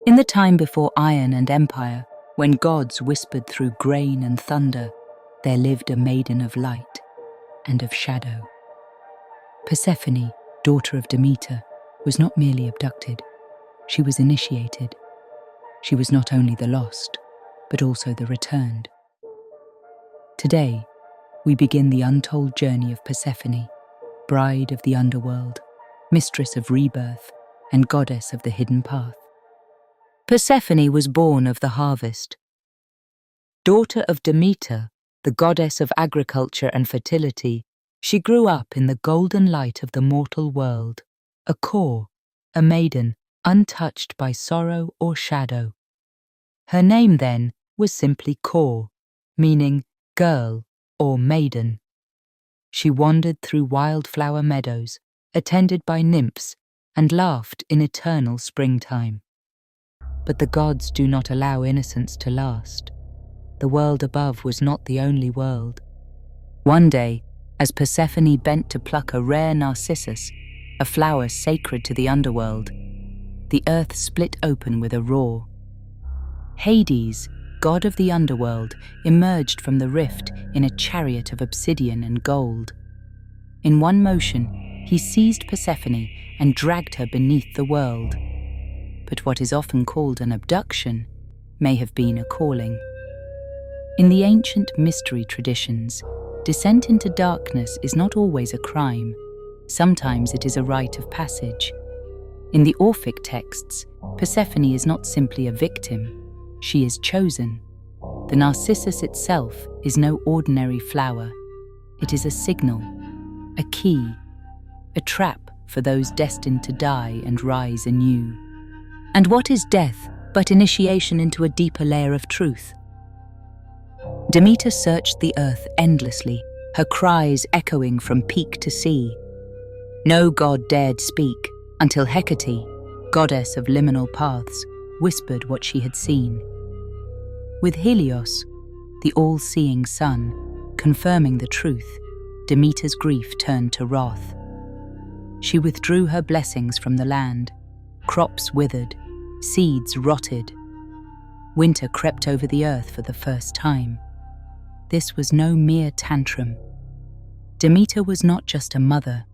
In the time before iron and empire, when gods whispered through grain and thunder, there lived a maiden of light and of shadow. Persephone, daughter of Demeter, was not merely abducted, she was initiated. She was not only the lost, but also the returned. Today, we begin the untold journey of Persephone, bride of the underworld, mistress of rebirth, and goddess of the hidden path. Persephone was born of the harvest. Daughter of Demeter, the goddess of agriculture and fertility, she grew up in the golden light of the mortal world, a core, a maiden, untouched by sorrow or shadow. Her name then was simply Core, meaning girl or maiden. She wandered through wildflower meadows, attended by nymphs, and laughed in eternal springtime. But the gods do not allow innocence to last. The world above was not the only world. One day, as Persephone bent to pluck a rare narcissus, a flower sacred to the underworld, the earth split open with a roar. Hades, god of the underworld, emerged from the rift in a chariot of obsidian and gold. In one motion, he seized Persephone and dragged her beneath the world. But what is often called an abduction may have been a calling. In the ancient mystery traditions, descent into darkness is not always a crime. Sometimes it is a rite of passage. In the Orphic texts, Persephone is not simply a victim, she is chosen. The narcissus itself is no ordinary flower. It is a signal, a key, a trap for those destined to die and rise anew. And what is death but initiation into a deeper layer of truth? Demeter searched the earth endlessly, her cries echoing from peak to sea. No god dared speak until Hecate, goddess of liminal paths, whispered what she had seen. With Helios, the all-seeing sun, confirming the truth, Demeter's grief turned to wrath. She withdrew her blessings from the land. Crops withered, seeds rotted. Winter crept over the earth for the first time. This was no mere tantrum. Demeter was not just a mother,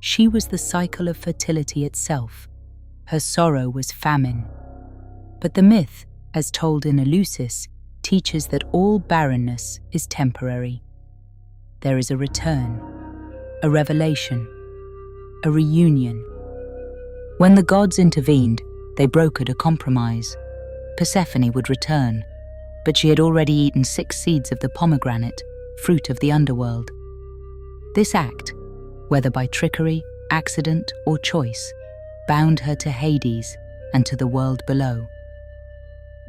she was the cycle of fertility itself. Her sorrow was famine. But the myth, as told in Eleusis, teaches that all barrenness is temporary. There is a return, a revelation, a reunion. When the gods intervened, they brokered a compromise. Persephone would return, but she had already eaten 6 seeds of the pomegranate, fruit of the underworld. This act, whether by trickery, accident, or choice, bound her to Hades and to the world below.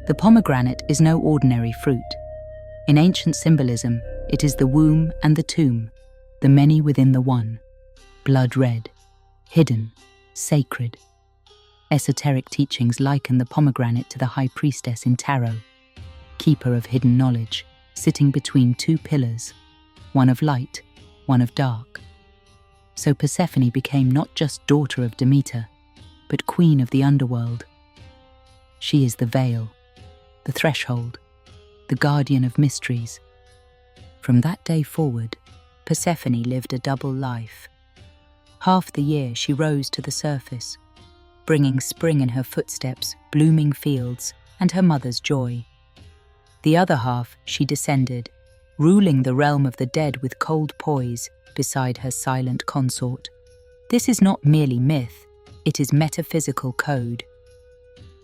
The pomegranate is no ordinary fruit. In ancient symbolism, it is the womb and the tomb, the many within the one, blood red, hidden, sacred. Esoteric teachings liken the pomegranate to the high priestess in tarot, keeper of hidden knowledge, sitting between 2 pillars, one of light, one of dark. So Persephone became not just daughter of Demeter, but queen of the underworld. She is the veil, the threshold, the guardian of mysteries. From that day forward, Persephone lived a double life. Half the year she rose to the surface, bringing spring in her footsteps, blooming fields, and her mother's joy. The other half she descended, ruling the realm of the dead with cold poise beside her silent consort. This is not merely myth, it is metaphysical code.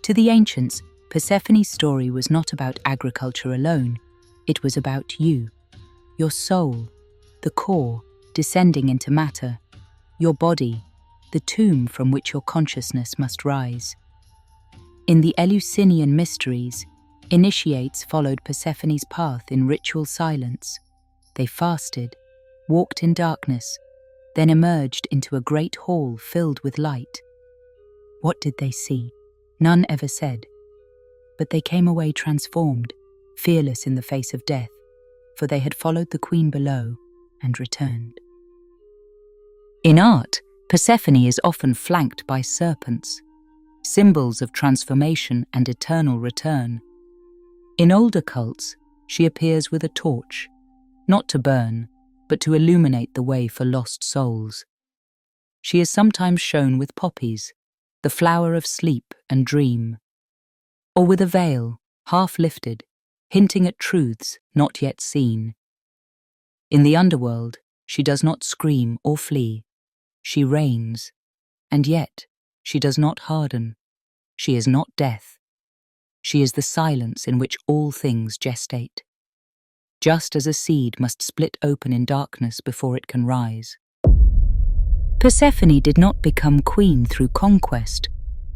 To the ancients, Persephone's story was not about agriculture alone, it was about you, your soul, the core, descending into matter, your body, the tomb from which your consciousness must rise. In the Eleusinian mysteries, initiates followed Persephone's path in ritual silence. They fasted, walked in darkness, then emerged into a great hall filled with light. What did they see? None ever said. But they came away transformed, fearless in the face of death, for they had followed the queen below and returned. In art, Persephone is often flanked by serpents. symbols of transformation and eternal return. In older cults, she appears with a torch, not to burn, but to illuminate the way for lost souls. She is sometimes shown with poppies, the flower of sleep and dream, or with a veil, half lifted, hinting at truths not yet seen. In the underworld, she does not scream or flee. She reigns, and yet she does not harden. She is not death. She is the silence in which all things gestate. Just as a seed must split open in darkness before it can rise. Persephone did not become queen through conquest,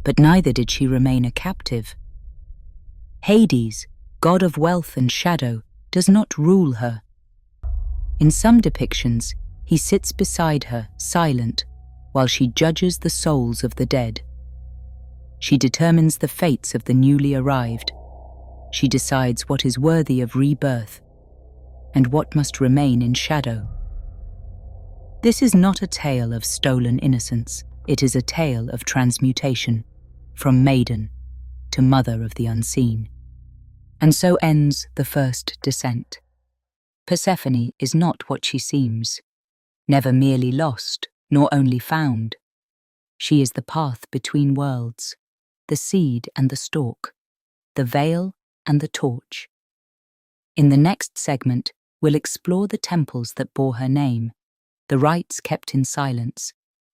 but neither did she remain a captive. Hades, god of wealth and shadow, does not rule her. In some depictions, he sits beside her, silent, while she judges the souls of the dead. She determines the fates of the newly arrived. She decides what is worthy of rebirth and what must remain in shadow. This is not a tale of stolen innocence. It is a tale of transmutation, from maiden to mother of the unseen. And so ends the first descent. Persephone is not what she seems, never merely lost, nor only found. She is the path between worlds, the seed and the stalk, the veil and the torch. In the next segment, we'll explore the temples that bore her name, the rites kept in silence,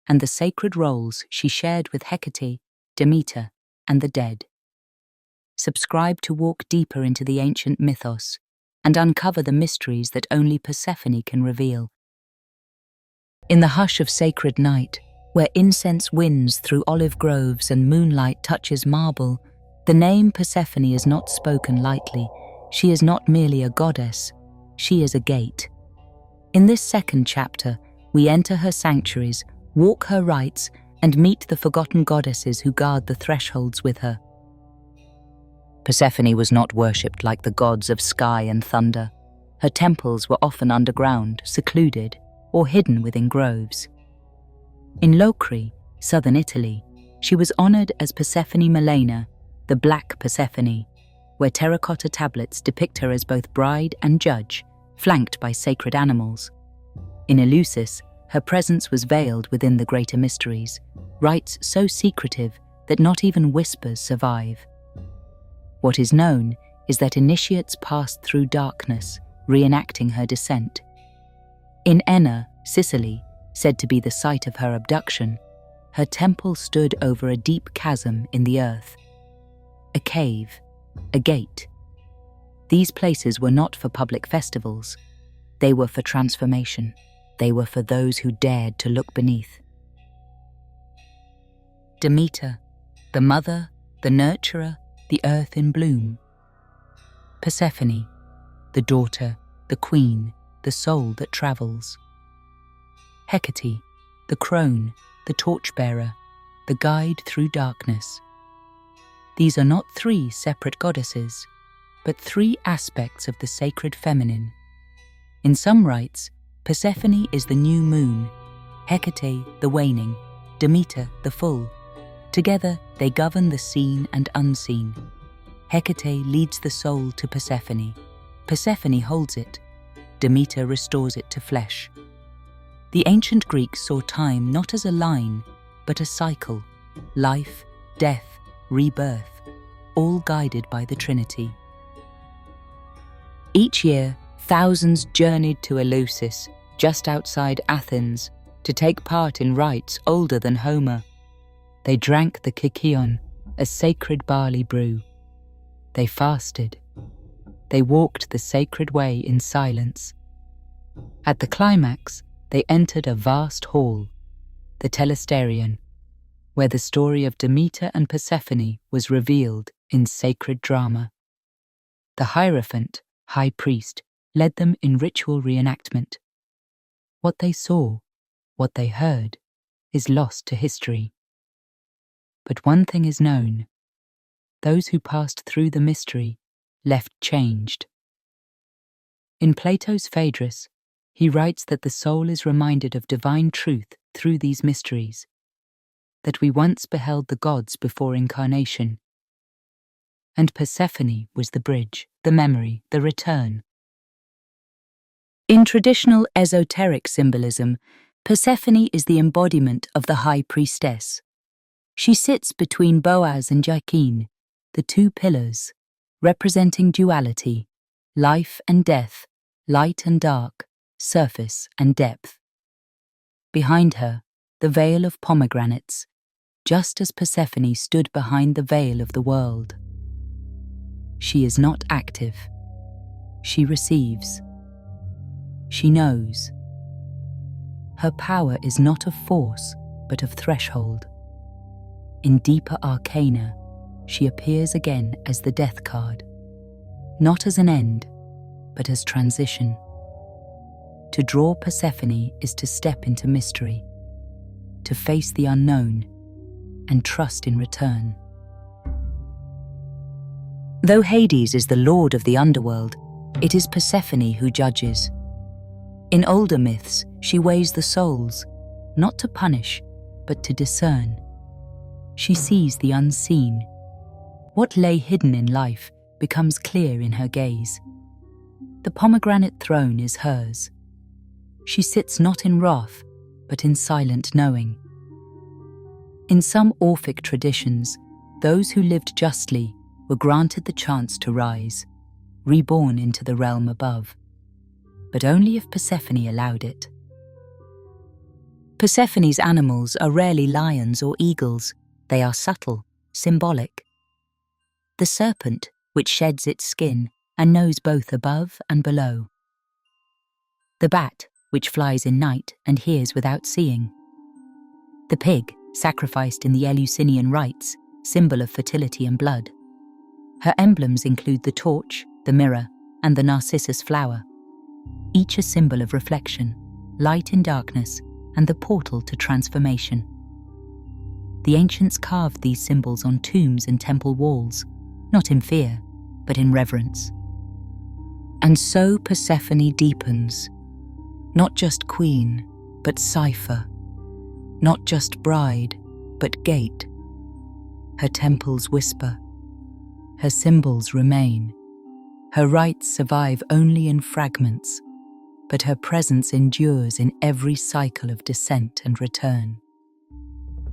and the sacred roles she shared with Hecate, Demeter, and the dead. Subscribe to walk deeper into the ancient mythos and uncover the mysteries that only Persephone can reveal. In the hush of sacred night, where incense winds through olive groves and moonlight touches marble, the name Persephone is not spoken lightly. She is not merely a goddess, she is a gate. In this second chapter, we enter her sanctuaries, walk her rites, and meet the forgotten goddesses who guard the thresholds with her. Persephone was not worshipped like the gods of sky and thunder. Her temples were often underground, secluded, or hidden within groves. In Locri, southern Italy, she was honored as Persephone Melena, the Black Persephone, where terracotta tablets depict her as both bride and judge, flanked by sacred animals. In Eleusis, her presence was veiled within the greater mysteries, rites so secretive that not even whispers survive. What is known is that initiates passed through darkness, reenacting her descent. In Enna, Sicily, said to be the site of her abduction, her temple stood over a deep chasm in the earth. A cave, a gate. These places were not for public festivals. They were for transformation. They were for those who dared to look beneath. Demeter, the mother, the nurturer, the earth in bloom. Persephone, the daughter, the queen, the soul that travels. Hecate, the crone, the torchbearer, the guide through darkness. These are not three separate goddesses, but three aspects of the sacred feminine. In some rites, Persephone is the new moon, Hecate the waning, Demeter the full. Together they govern the seen and unseen. Hecate leads the soul to Persephone. Persephone holds it. Demeter restores it to flesh. The ancient Greeks saw time not as a line, but a cycle, life, death, rebirth, all guided by the Trinity. Each year, thousands journeyed to Eleusis, just outside Athens, to take part in rites older than Homer. They drank the kykeon, a sacred barley brew. They fasted. They walked the sacred way in silence. At the climax, they entered a vast hall, the Telesterion, where the story of Demeter and Persephone was revealed in sacred drama. The Hierophant, high priest, led them in ritual reenactment. What they saw, what they heard, is lost to history. But one thing is known: those who passed through the mystery left changed. In Plato's Phaedrus, he writes that the soul is reminded of divine truth through these mysteries. that we once beheld the gods before incarnation. And Persephone was the bridge, the memory, the return. In traditional esoteric symbolism, Persephone is the embodiment of the high priestess. She sits between Boaz and Jachin, the two pillars, representing duality, life and death, light and dark, surface and depth. Behind her, the veil of pomegranates, just as Persephone stood behind the veil of the world. She is not active. She receives. She knows. Her power is not of force, but of threshold. In deeper arcana, she appears again as the death card, not as an end, but as transition. To draw Persephone is to step into mystery, to face the unknown, and trust in return. Though Hades is the lord of the underworld, it is Persephone who judges. In older myths, she weighs the souls, not to punish, but to discern. She sees the unseen. What lay hidden in life becomes clear in her gaze. The pomegranate throne is hers. She sits not in wrath, but in silent knowing. In some Orphic traditions, those who lived justly were granted the chance to rise, reborn into the realm above, but only if Persephone allowed it. Persephone's animals are rarely lions or eagles. They are subtle, symbolic. The serpent, which sheds its skin and knows both above and below. The bat, which flies in night and hears without seeing. The pig, sacrificed in the Eleusinian rites, symbol of fertility and blood. Her emblems include the torch, the mirror, and the narcissus flower, each a symbol of reflection, light in darkness, and the portal to transformation. The ancients carved these symbols on tombs and temple walls, not in fear, but in reverence. And so Persephone deepens, not just queen, but cipher, not just bride, but gate. Her temples whisper, her symbols remain. Her rites survive only in fragments, but her presence endures in every cycle of descent and return.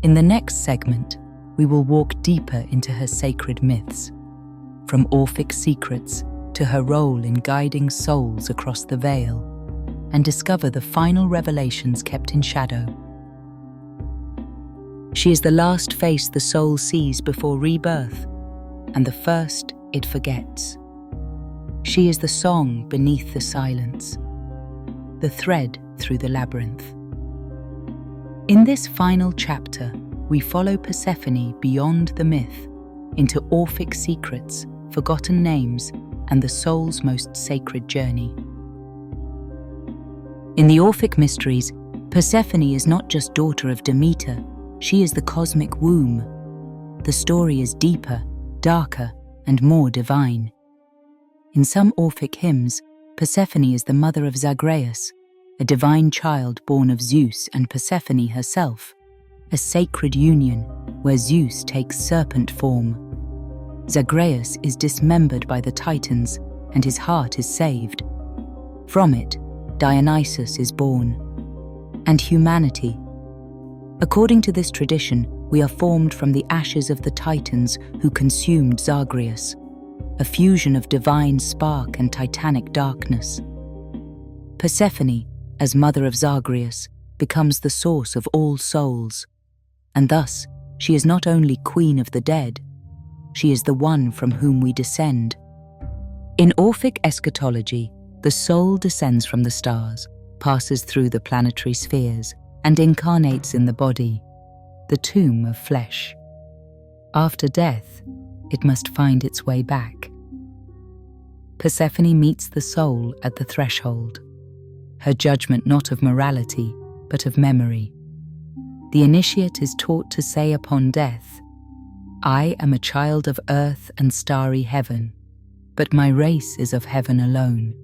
In the next segment, we will walk deeper into her sacred myths, from Orphic secrets to her role in guiding souls across the veil, and discover the final revelations kept in shadow. She is the last face the soul sees before rebirth, and the first it forgets. She is the song beneath the silence, the thread through the labyrinth. In this final chapter, we follow Persephone beyond the myth, into Orphic secrets, forgotten names, and the soul's most sacred journey. In the Orphic mysteries, Persephone is not just daughter of Demeter, she is the cosmic womb. The story is deeper, darker, and more divine. In some Orphic hymns, Persephone is the mother of Zagreus, a divine child born of Zeus and Persephone herself, a sacred union where Zeus takes serpent form. Zagreus is dismembered by the Titans, and his heart is saved. From it, Dionysus is born, and humanity. According to this tradition, we are formed from the ashes of the Titans who consumed Zagreus, a fusion of divine spark and titanic darkness. Persephone, as mother of Zagreus, becomes the source of all souls, and thus she is not only queen of the dead, she is the one from whom we descend. In Orphic eschatology, the soul descends from the stars, passes through the planetary spheres, and incarnates in the body, the tomb of flesh. After death, it must find its way back. Persephone meets the soul at the threshold, her judgment not of morality, but of memory. The initiate is taught to say upon death, "I am a child of earth and starry heaven, but my race is of heaven alone.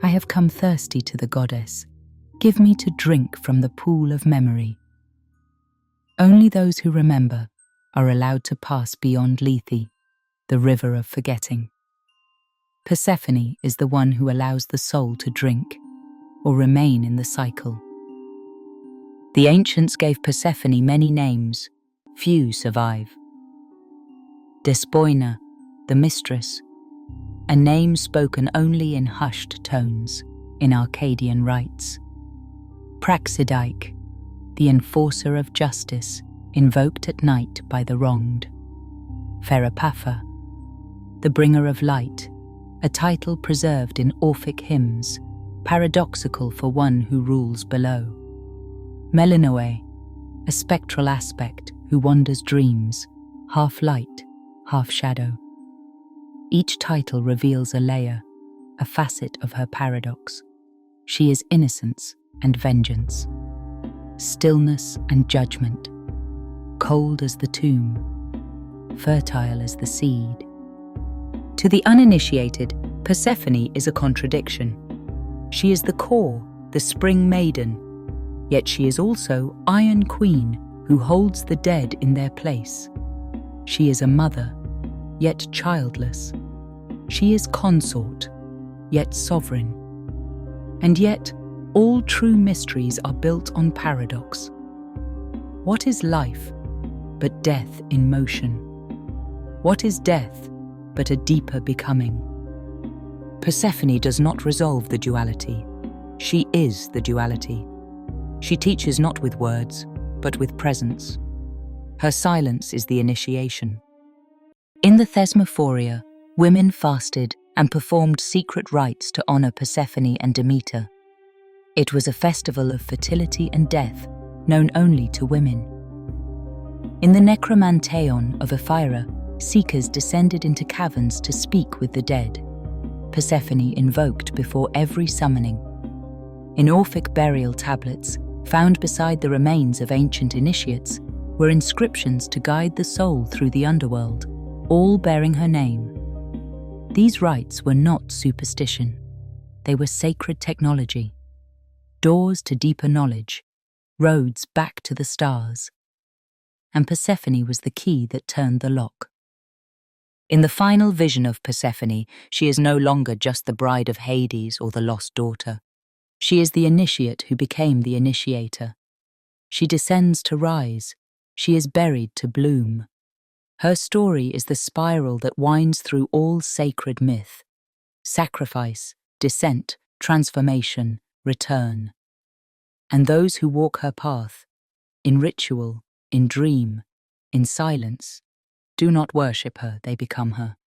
I have come thirsty to the goddess. Give me to drink from the pool of memory." Only those who remember are allowed to pass beyond Lethe, the river of forgetting. Persephone is the one who allows the soul to drink or remain in the cycle. The ancients gave Persephone many names, few survive. Despoina, the mistress, a name spoken only in hushed tones in Arcadian rites. Praxidike, the enforcer of justice invoked at night by the wronged. Pherapapha, the bringer of light, a title preserved in Orphic hymns, paradoxical for one who rules below. Melinoe, a spectral aspect who wanders dreams, half light, half shadow. Each title reveals a layer, a facet of her paradox. She is innocence and vengeance, stillness and judgment, cold as the tomb, fertile as the seed. To the uninitiated, Persephone is a contradiction. She is the core, the spring maiden, yet she is also Iron Queen who holds the dead in their place. She is a mother, yet childless. She is consort, yet sovereign. And yet, all true mysteries are built on paradox. What is life but death in motion? What is death but a deeper becoming? Persephone does not resolve the duality. She is the duality. She teaches not with words, but with presence. Her silence is the initiation. In the Thesmophoria, women fasted and performed secret rites to honor Persephone and Demeter. It was a festival of fertility and death, known only to women. In the Necromanteon of Ephyra, seekers descended into caverns to speak with the dead. Persephone invoked before every summoning. In Orphic burial tablets, found beside the remains of ancient initiates, were inscriptions to guide the soul through the underworld, all bearing her name. These rites were not superstition. They were sacred technology, doors to deeper knowledge, roads back to the stars. And Persephone was the key that turned the lock. In the final vision of Persephone, she is no longer just the bride of Hades or the lost daughter. She is the initiate who became the initiator. She descends to rise. She is buried to bloom. Her story is the spiral that winds through all sacred myth: sacrifice, descent, transformation, return. And those who walk her path, in ritual, in dream, in silence, do not worship her, they become her.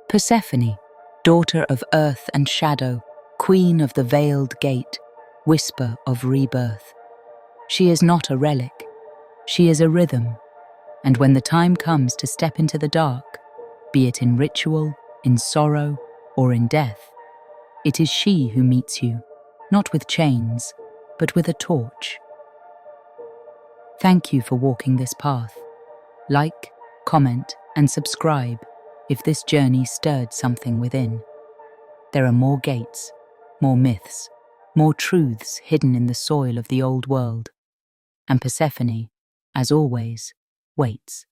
Persephone, daughter of earth and shadow, queen of the veiled gate, whisper of rebirth. She is not a relic, she is a rhythm, and when the time comes to step into the dark, be it in ritual, in sorrow, or in death, it is she who meets you, not with chains, but with a torch. Thank you for walking this path. Like, comment, and subscribe if this journey stirred something within. There are more gates, more myths, more truths hidden in the soil of the old world. And Persephone, as always, waits.